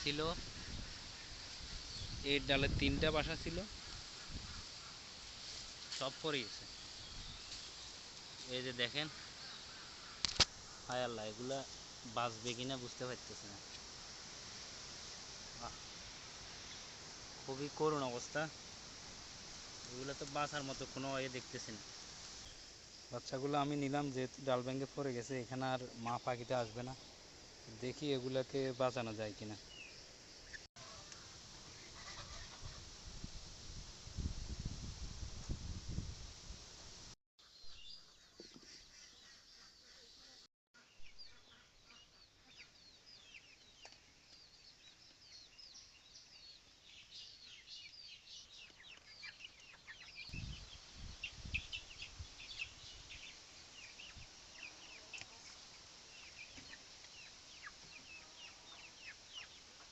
ছিল, এই ডালে 3টা বাসা ছিল, সব পড়ে গেছে। এই যে দেখেন, হায় আল্লাহ, এগুলা বাঁচবে কিনা বুঝতে পারতেছি না। খুবই করুণ অবস্থা, এগুলো তো বাঁচার মতো কোনো দেখতেছি না। বাচ্চাগুলো আমি নিলাম, যেহেতু ডাল ভেঙে পড়ে গেছে, এখানে আর মা পাখিটা আসবে না, দেখি এগুলাকে বাঁচানো যায় কিনা।